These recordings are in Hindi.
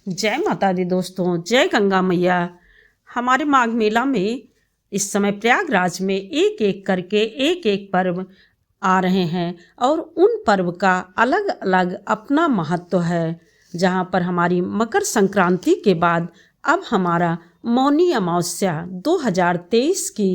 जय माता दी दोस्तों, जय गंगा मैया। हमारे माघ मेला में इस समय प्रयागराज में एक एक करके एक एक पर्व आ रहे हैं और उन पर्व का अलग अलग अपना महत्व है। जहाँ पर हमारी मकर संक्रांति के बाद अब हमारा मौनी अमावस्या 2023 की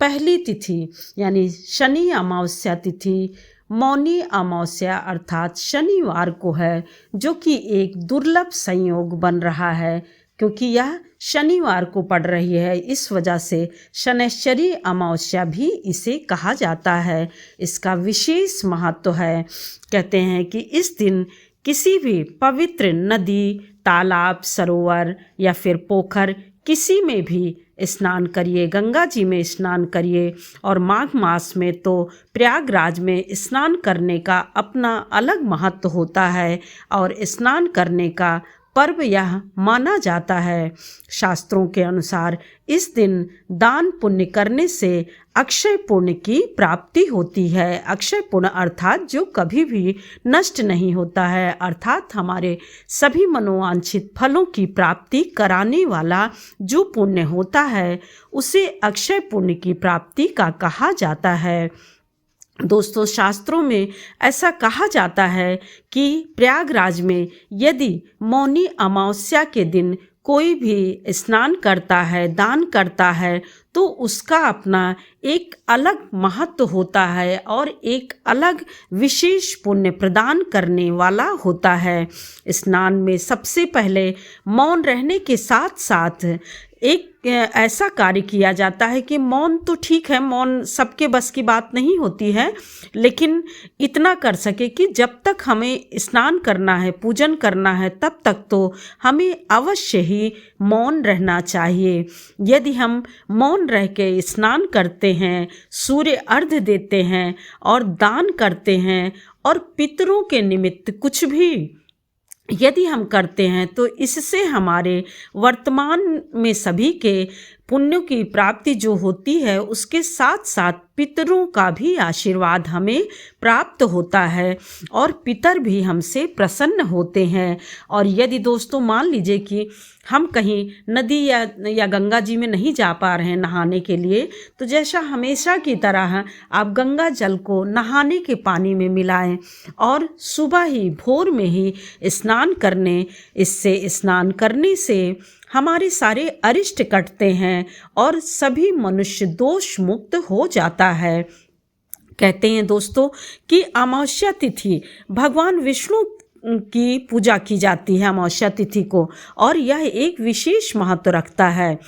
पहली तिथि यानी शनि अमावस्या तिथि मौनी अमावस्या अर्थात शनिवार को है, जो कि एक दुर्लभ संयोग बन रहा है क्योंकि यह शनिवार को पड़ रही है। इस वजह से शनैश्चरी अमावस्या भी इसे कहा जाता है। इसका विशेष महत्व है। कहते हैं कि इस दिन किसी भी पवित्र नदी, तालाब, सरोवर या फिर पोखर किसी में भी स्नान करिए, गंगा जी में स्नान करिए। और माघ मास में तो प्रयागराज में स्नान करने का अपना अलग महत्व होता है और स्नान करने का पर्व यह माना जाता है। शास्त्रों के अनुसार इस दिन दान पुण्य करने से अक्षय पुण्य की प्राप्ति होती है। अक्षय पुण्य अर्थात जो कभी भी नष्ट नहीं होता है, अर्थात हमारे सभी मनोवांछित फलों की प्राप्ति कराने वाला जो पुण्य होता है उसे अक्षय पुण्य की प्राप्ति का कहा जाता है। दोस्तों, शास्त्रों में ऐसा कहा जाता है कि प्रयागराज में यदि मौनी अमावस्या के दिन कोई भी स्नान करता है, दान करता है, तो उसका अपना एक अलग महत्व होता है और एक अलग विशेष पुण्य प्रदान करने वाला होता है। स्नान में सबसे पहले मौन रहने के साथ साथ एक ऐसा कार्य किया जाता है कि मौन तो ठीक है, मौन सबके बस की बात नहीं होती है, लेकिन इतना कर सके कि जब तक हमें स्नान करना है, पूजन करना है, तब तक तो हमें अवश्य ही मौन रहना चाहिए। यदि हम मौन रह के स्नान करते हैं, सूर्य अर्घ्य देते हैं और दान करते हैं और पितरों के निमित्त कुछ भी यदि हम करते हैं, तो इससे हमारे वर्तमान में सभी के पुण्यों की प्राप्ति जो होती है उसके साथ साथ पितरों का भी आशीर्वाद हमें प्राप्त होता है और पितर भी हमसे प्रसन्न होते हैं। और यदि दोस्तों मान लीजिए कि हम कहीं नदी या गंगा जी में नहीं जा पा रहे हैं नहाने के लिए, तो जैसा हमेशा की तरह आप गंगा जल को नहाने के पानी में मिलाएं और सुबह ही भोर में ही स्नान करने, इससे स्नान करने से हमारे सारे अरिष्ट कटते हैं और सभी मनुष्य दोष मुक्त हो जाता है। कहते हैं दोस्तों कि अमावस्या तिथि भगवान विष्णु की पूजा की जाती है अमावस्या तिथि को, और यह एक विशेष महत्व रखता है।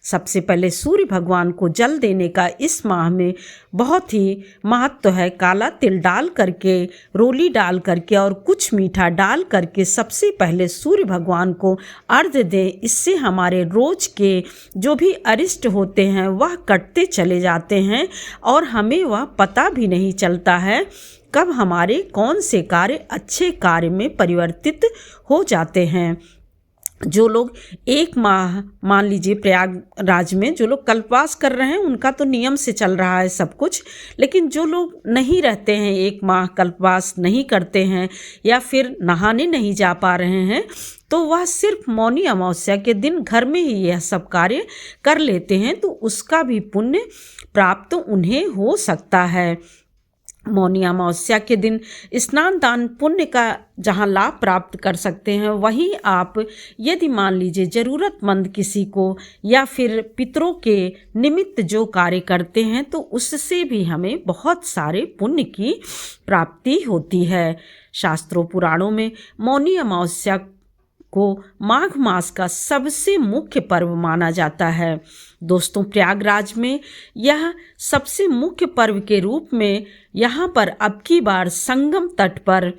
सबसे पहले सूर्य भगवान को जल देने का इस माह में बहुत ही महत्व है। काला तिल डाल करके, रोली डाल करके और कुछ मीठा डाल करके सबसे पहले सूर्य भगवान को अर्घ्य दें। इससे हमारे रोज के जो भी अरिष्ट होते हैं वह कटते चले जाते हैं और हमें वह पता भी नहीं चलता है कब हमारे कौन से कार्य अच्छे कार्य में परिवर्तित हो जाते हैं। जो लोग एक माह मान लीजिए प्रयागराज में जो लोग कल्पवास कर रहे हैं उनका तो नियम से चल रहा है सब कुछ, लेकिन जो लोग नहीं रहते हैं, एक माह कल्पवास नहीं करते हैं या फिर नहाने नहीं जा पा रहे हैं, तो वह सिर्फ मौनी अमावस्या के दिन घर में ही यह सब कार्य कर लेते हैं, तो उसका भी पुण्य प्राप्त उन्हें हो सकता है। मौनी अमावस्या के दिन स्नान दान पुण्य का जहाँ लाभ प्राप्त कर सकते हैं, वहीं आप यदि मान लीजिए ज़रूरतमंद किसी को या फिर पितरों के निमित्त जो कार्य करते हैं, तो उससे भी हमें बहुत सारे पुण्य की प्राप्ति होती है। शास्त्रों पुराणों में मौनी अमावस्या को माघ मास का सबसे मुख्य पर्व माना जाता है। दोस्तों, प्रयागराज में यह सबसे मुख्य पर्व के रूप में यहाँ पर अब की बार संगम तट पर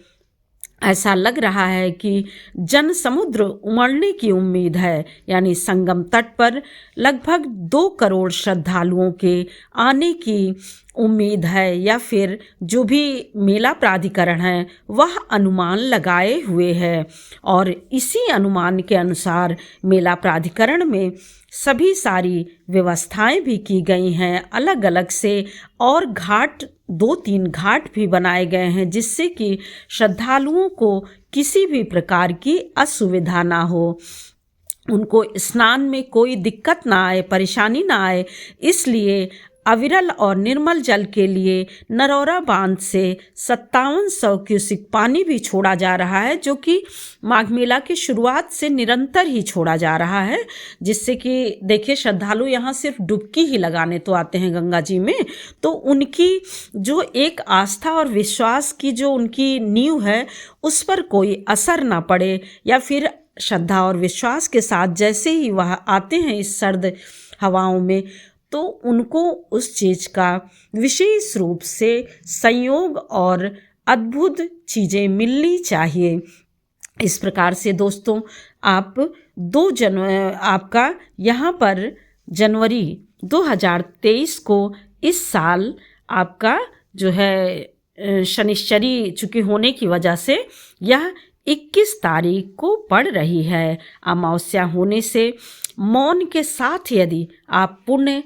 ऐसा लग रहा है कि जन समुद्र उमड़ने की उम्मीद है। यानी संगम तट पर लगभग 2 करोड़ श्रद्धालुओं के आने की उम्मीद है या फिर जो भी मेला प्राधिकरण है वह अनुमान लगाए हुए है और इसी अनुमान के अनुसार मेला प्राधिकरण में सभी सारी व्यवस्थाएं भी की गई हैं अलग अलग से, और घाट 2-3 घाट भी बनाए गए हैं जिससे कि श्रद्धालुओं को किसी भी प्रकार की असुविधा ना हो, उनको स्नान में कोई दिक्कत ना आए, परेशानी ना आए। इसलिए अविरल और निर्मल जल के लिए नरौरा बांध से 5700 क्यूसिक पानी भी छोड़ा जा रहा है, जो कि माघ मेला की शुरुआत से निरंतर ही छोड़ा जा रहा है, जिससे कि देखिए श्रद्धालु यहाँ सिर्फ डुबकी ही लगाने तो आते हैं गंगा जी में, तो उनकी जो एक आस्था और विश्वास की जो उनकी नींव है उस पर कोई असर ना पड़े, या फिर श्रद्धा और विश्वास के साथ जैसे ही वह आते हैं इस सर्द हवाओं में तो उनको उस चीज़ का विशेष रूप से संयोग और अद्भुत चीज़ें मिलनी चाहिए। इस प्रकार से दोस्तों आप आपका यहाँ पर जनवरी 2023 को इस साल आपका जो है शनिश्चरी चूँकि होने की वजह से यह 21 तारीख को पड़ रही है। अमावस्या होने से मौन के साथ यदि आप पुण्य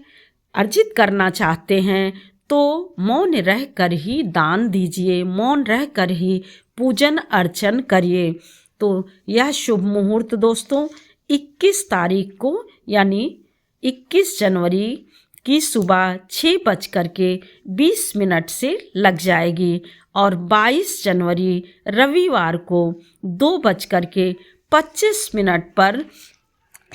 अर्जित करना चाहते हैं तो मौन रह कर ही दान दीजिए, मौन रह कर ही पूजन अर्चन करिए। तो यह शुभ मुहूर्त दोस्तों 21 तारीख को यानी 21 जनवरी की सुबह 6:20 से लग जाएगी और 22 जनवरी रविवार को 2:25 पर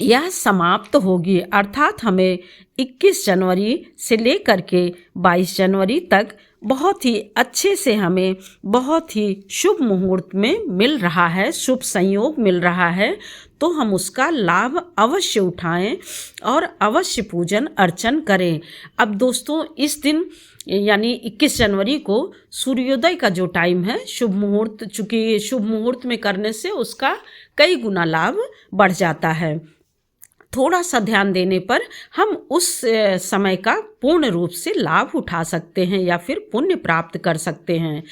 यह समाप्त होगी। अर्थात हमें 21 जनवरी से लेकर के 22 जनवरी तक बहुत ही अच्छे से हमें बहुत ही शुभ मुहूर्त में मिल रहा है, शुभ संयोग मिल रहा है, तो हम उसका लाभ अवश्य उठाएं और अवश्य पूजन अर्चन करें। अब दोस्तों इस दिन यानी 21 जनवरी को सूर्योदय का जो टाइम है शुभ मुहूर्त, चूँकि शुभ मुहूर्त में करने से उसका कई गुना लाभ बढ़ जाता है। थोड़ा सा ध्यान देने पर हम उस समय का पूर्ण रूप से लाभ उठा सकते हैं या फिर पुण्य प्राप्त कर सकते हैं।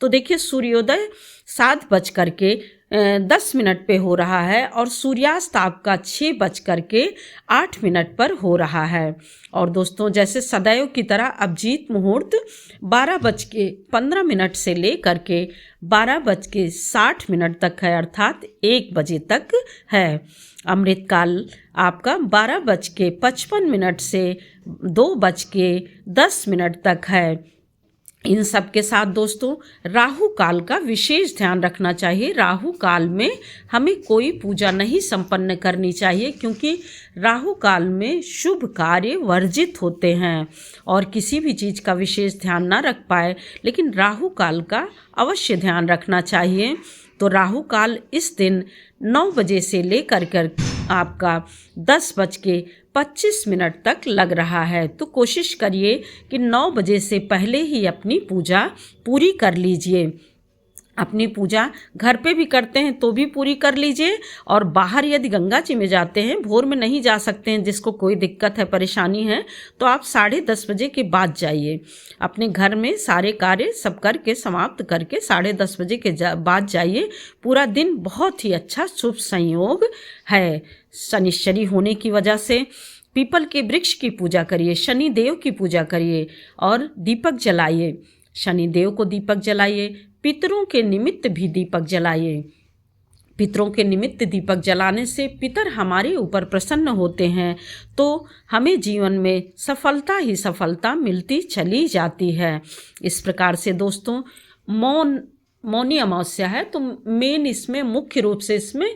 तो देखिए सूर्योदय 7:10 पे हो रहा है और सूर्यास्त आपका 6:08 पर हो रहा है। और दोस्तों जैसे सदैव की तरह अभिजीत मुहूर्त 12:15 से लेकर के 12:60 तक है, अर्थात 1 बजे तक है। अमृतकाल आपका 12:55 से 2:10 तक है। इन सब के साथ दोस्तों राहु काल का विशेष ध्यान रखना चाहिए। राहु काल में हमें कोई पूजा नहीं संपन्न करनी चाहिए, क्योंकि राहु काल में शुभ कार्य वर्जित होते हैं और किसी भी चीज़ का विशेष ध्यान ना रख पाए, लेकिन राहु काल का अवश्य ध्यान रखना चाहिए। तो राहु काल इस दिन 9 बजे से लेकर कर आपका 10:25 तक लग रहा है। तो कोशिश करिए कि 9 बजे से पहले ही अपनी पूजा पूरी कर लीजिए। अपनी पूजा घर पे भी करते हैं तो भी पूरी कर लीजिए, और बाहर यदि गंगा जी में जाते हैं, भोर में नहीं जा सकते हैं, जिसको कोई दिक्कत है परेशानी है, तो आप 10:30 बजे के बाद जाइए। अपने घर में सारे कार्य सब करके समाप्त करके 10:30 बजे के बाद जाइए। पूरा दिन बहुत ही अच्छा शुभ संयोग है। शनिश्चरी होने की वजह से पीपल के वृक्ष की पूजा करिए, शनि देव की पूजा करिए और दीपक जलाइए। शनि देव को दीपक जलाइए, पितरों के निमित्त भी दीपक जलाइए। पितरों के निमित्त दीपक जलाने से पितर हमारे ऊपर प्रसन्न होते हैं, तो हमें जीवन में सफलता ही सफलता मिलती चली जाती है। इस प्रकार से दोस्तों मौनी अमावस्या है, तो मेन इसमें मुख्य रूप से इसमें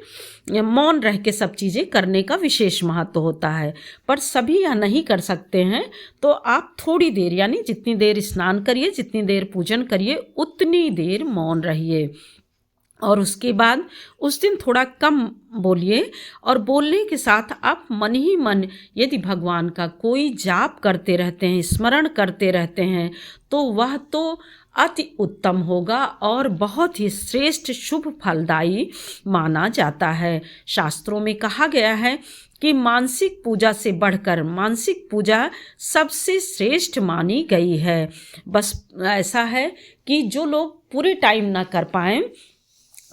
मौन रह के सब चीज़ें करने का विशेष महत्व होता है। पर सभी यह नहीं कर सकते हैं, तो आप थोड़ी देर यानी जितनी देर स्नान करिए, जितनी देर पूजन करिए, उतनी देर मौन रहिए। और उसके बाद उस दिन थोड़ा कम बोलिए, और बोलने के साथ आप मन ही मन यदि भगवान का कोई जाप करते रहते हैं, स्मरण करते रहते हैं, तो वह तो अति उत्तम होगा और बहुत ही श्रेष्ठ शुभ फलदायी माना जाता है। शास्त्रों में कहा गया है कि मानसिक पूजा से बढ़कर मानसिक पूजा सबसे श्रेष्ठ मानी गई है। बस ऐसा है कि जो लोग पूरे टाइम ना कर पाएं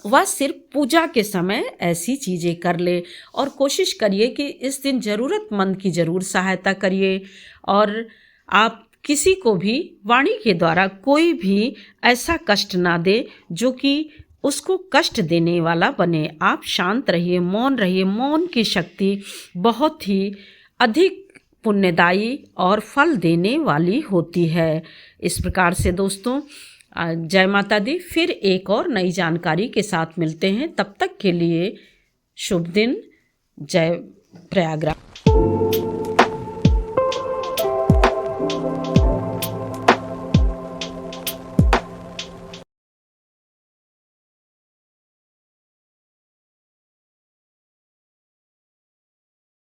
वह सिर्फ पूजा के समय ऐसी चीज़ें कर ले, और कोशिश करिए कि इस दिन ज़रूरतमंद की ज़रूर सहायता करिए। और आप किसी को भी वाणी के द्वारा कोई भी ऐसा कष्ट ना दे जो कि उसको कष्ट देने वाला बने। आप शांत रहिए, मौन रहिए। मौन की शक्ति बहुत ही अधिक पुण्यदायी और फल देने वाली होती है। इस प्रकार से दोस्तों, जय माता दी। फिर एक और नई जानकारी के साथ मिलते हैं। तब तक के लिए शुभ दिन। जय प्रयागराज।